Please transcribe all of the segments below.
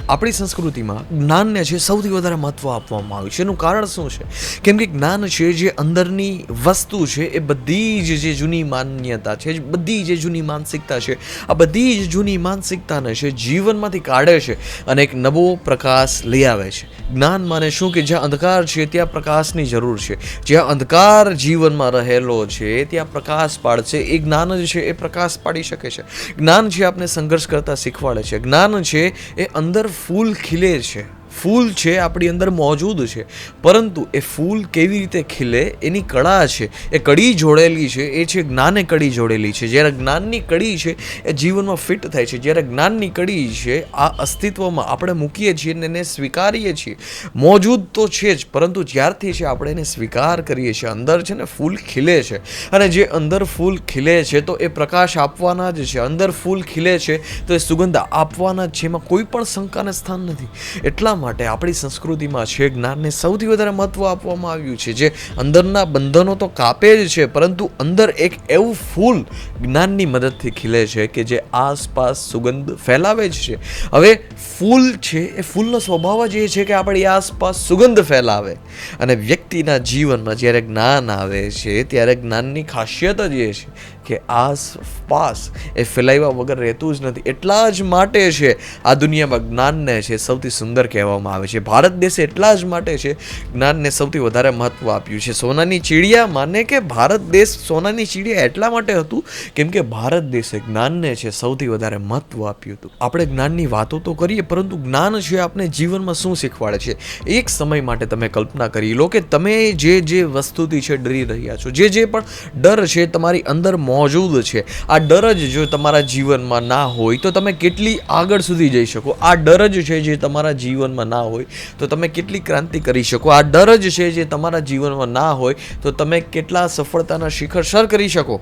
આપણી સંસ્કૃતિમાં જ્ઞાનને છે સૌથી વધારે મહત્ત્વ આપવામાં આવ્યું છે. એનું કારણ શું છે? કેમ કે જ્ઞાન છે જે અંદરની વસ્તુ છે એ બધી જ જે જૂની માન્યતા છે, બધી જે જૂની માનસિકતા છે, આ બધી જ જૂની માનસિકતાને છે જીવનમાંથી કાઢે છે અને એક નવો પ્રકાશ લઈ આવે છે. જ્ઞાન માને શું કે જ્યાં અંધકાર છે ત્યાં પ્રકાશની જરૂર છે, જ્યાં અંધકાર જીવનમાં રહેલો છે ત્યાં પ્રકાશ પાડશે. એ જ્ઞાન જ છે એ પ્રકાશ પાડી શકે છે. જ્ઞાન છે આપણે સંઘર્ષ કરતા શીખવાડે છે. જ્ઞાન છે એ અંદર ફૂલ ખીલે છે, ફૂલ છે આપણી અંદર મોજૂદ છે, પરંતુ એ ફૂલ કેવી રીતે ખીલે એની કળા છે, એ કડી જોડેલી છે, એ છે જ્ઞાને કડી જોડેલી છે. જ્યારે જ્ઞાનની કડી છે એ જીવનમાં ફિટ થાય છે, જ્યારે જ્ઞાનની કડી છે આ અસ્તિત્વમાં આપણે મૂકીએ છીએ અને એને સ્વીકારીએ છીએ. મોજૂદ તો છે જ, પરંતુ જ્યારથી છે આપણે એને સ્વીકાર કરીએ છીએ અંદર છે ને ફૂલ ખીલે છે. અને જે અંદર ફૂલ ખીલે છે તો એ પ્રકાશ આપવાના જ છે, અંદર ફૂલ ખીલે છે તો એ સુગંધ આપવાના જ છે, એમાં કોઈ પણ શંકાને સ્થાન નથી. એટલા માટે આપણી સંસ્કૃતિમાં છે જ્ઞાનને સૌથી વધારે મહત્ત્વ આપવામાં આવ્યું છે, જે અંદરના બંધનો તો કાપે જ છે, પરંતુ અંદર એક એવું ફૂલ જ્ઞાનની મદદથી ખીલે છે કે જે આસપાસ સુગંધ ફેલાવે જ છે. હવે ફૂલ છે એ ફૂલનો સ્વભાવ જ એ છે કે આપણી આસપાસ સુગંધ ફેલાવે. અને વ્યક્તિના જીવનમાં જ્યારે જ્ઞાન આવે છે ત્યારે જ્ઞાનની ખાસિયત જ એ છે કે આસપાસ એ ફેલાવ્યા વગર રહેતું જ નથી. એટલા જ માટે છે આ દુનિયામાં જ્ઞાનને છે સૌથી સુંદર કહેવામાં આવે છે. ભારત દેશે એટલા જ માટે છે જ્ઞાનને સૌથી વધારે મહત્ત્વ આપ્યું છે. સોનાની ચીડિયા માને કે ભારત દેશ સોનાની ચીડિયા એટલા માટે હતું કેમ કે ભારત દેશે જ્ઞાનને છે સૌથી વધારે મહત્ત્વ આપ્યું હતું. આપણે જ્ઞાનની વાતો તો કરીએ, પરંતુ જ્ઞાન છે આપણે જીવનમાં શું શીખવાડે છે? એક સમય માટે તમે કલ્પના કરી લો કે તમે જે વસ્તુથી છે ડરી રહ્યા છો, જે પણ ડર છે તમારી અંદર મોજૂદ છે, આ ડર જ જો તમારા જીવનમાં ના હોય તો તમે કેટલી આગળ સુધી જઈ શકો? આ ડર જ છે જે તમારા જીવનમાં ના હોય તો તમે કેટલી ક્રાંતિ કરી શકો? આ ડર જ છે જે તમારા જીવનમાં ના હોય તો તમે કેટલા સફળતાના શિખર સર કરી શકો?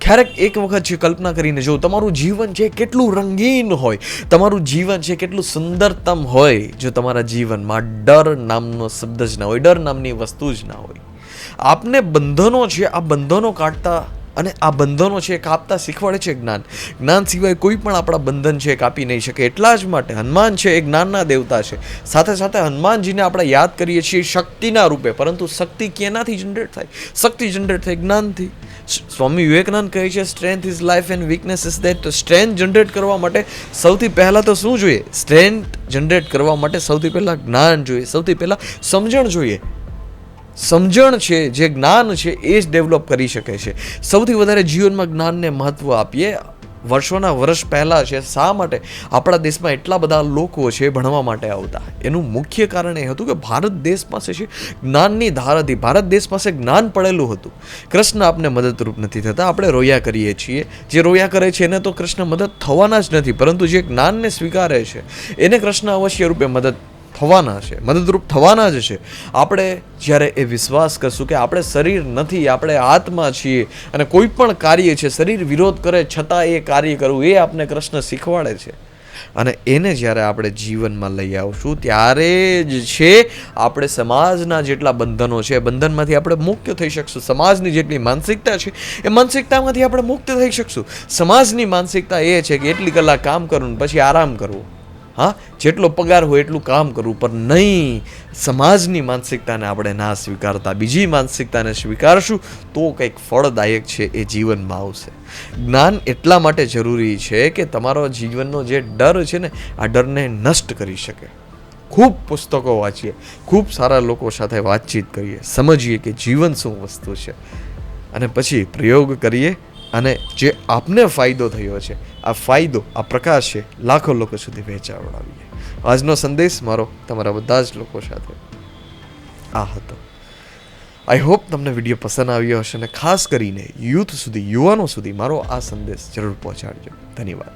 ક્યારેક એક વખત છે કલ્પના કરીને જો તમારું જીવન છે કેટલું રંગીન હોય, તમારું જીવન છે કેટલું સુંદરતમ હોય, જો તમારા જીવનમાં ડર નામનો શબ્દ જ ના હોય, ડર નામની વસ્તુ જ ના હોય. આપને બંધનો છે આ બંધનો કાઢતા અને આ બંધનો છે કાપતા શીખવાડે છે જ્ઞાન. જ્ઞાન સિવાય કોઈ પણ આપણા બંધન છે કાપી નહીં શકે. એટલા જ માટે હનુમાન છે એ જ્ઞાનના દેવતા છે. સાથે સાથે હનુમાનજીને આપણે યાદ કરીએ છીએ શક્તિના રૂપે, પરંતુ શક્તિ કેનાથી જનરેટ થાય? શક્તિ જનરેટ થાય જ્ઞાનથી. સ્વામી વિવેકાનંદ કહે છે strength is life and weakness is death. તો સ્ટ્રેન્થ જનરેટ કરવા માટે સૌથી પહેલાં તો શું જોઈએ? સ્ટ્રેન્થ જનરેટ કરવા માટે સૌથી પહેલાં જ્ઞાન જોઈએ, સૌથી પહેલાં સમજણ જોઈએ. સમજણ છે જે જ્ઞાન છે એ જ ડેવલપ કરી શકે છે. સૌથી વધારે જીવનમાં જ્ઞાનને મહત્ત્વ આપીએ. વર્ષોના વર્ષ પહેલાં છે શા માટે આપણા દેશમાં એટલા બધા લોકો છે ભણવા માટે આવતા? એનું મુખ્ય કારણ એ હતું કે ભારત દેશ પાસે છે જ્ઞાનની ધાર હતી, ભારત દેશ પાસે જ્ઞાન પડેલું હતું. કૃષ્ણ આપને મદદરૂપ નથી થતા, આપણે રોયા કરીએ છીએ. જે રોયા કરે છે એને તો કૃષ્ણ મદદ થવાના જ નથી, પરંતુ જે જ્ઞાનને સ્વીકારે છે એને કૃષ્ણ અવશ્ય રૂપે મદદ થવાના છે, મદદરૂપ થવાના જ છે. આપણે જ્યારે એ વિશ્વાસ કરશું કે આપણે શરીર નથી, આપણે આત્મા છીએ અને કોઈ પણ કાર્ય છે શરીર વિરોધ કરે છતાં એ કાર્ય કરવું, એ આપને કૃષ્ણ શીખવાડે છે. અને એને જ્યારે આપણે જીવનમાં લઈ આવશું ત્યારે જ છે આપણે સમાજના જેટલા બંધનો છે એ બંધનમાંથી આપણે મુક્ત થઈ શકશું. સમાજની જેટલી માનસિકતા છે એ માનસિકતામાંથી આપણે મુક્ત થઈ શકશું. સમાજની માનસિકતા એ છે કે એટલી કલાક કામ કરવું પછી આરામ કરવો, હા જેટલો પગાર હોય એટલું કામ કરવું, પણ નહીં. સમાજની માનસિકતાને આપણે ના સ્વીકારતા બીજી માનસિકતાને સ્વીકારશું તો કંઈક ફળદાયક છે એ જીવનમાં આવશે. જ્ઞાન એટલા માટે જરૂરી છે કે તમારો જીવનનો જે ડર છે ને આ ડરને નષ્ટ કરી શકે. ખૂબ પુસ્તકો વાંચીએ, ખૂબ સારા લોકો સાથે વાતચીત કરીએ, સમજીએ કે જીવન શું વસ્તુ છે અને પછી પ્રયોગ કરીએ અને જે આપને ફાયદો થયો છે આ ફાયદો, આ પ્રકાશ છે લાખો લોકો સુધી વહેંચાવડાવીએ. આજનો સંદેશ મારો તમારા બધા જ લોકો સાથે આ હતો. આઈ હોપ તમને વિડીયો પસંદ આવ્યો હશે અને ખાસ કરીને યુથ સુધી, યુવાનો સુધી મારો આ સંદેશ જરૂર પહોંચાડજો. ધન્યવાદ.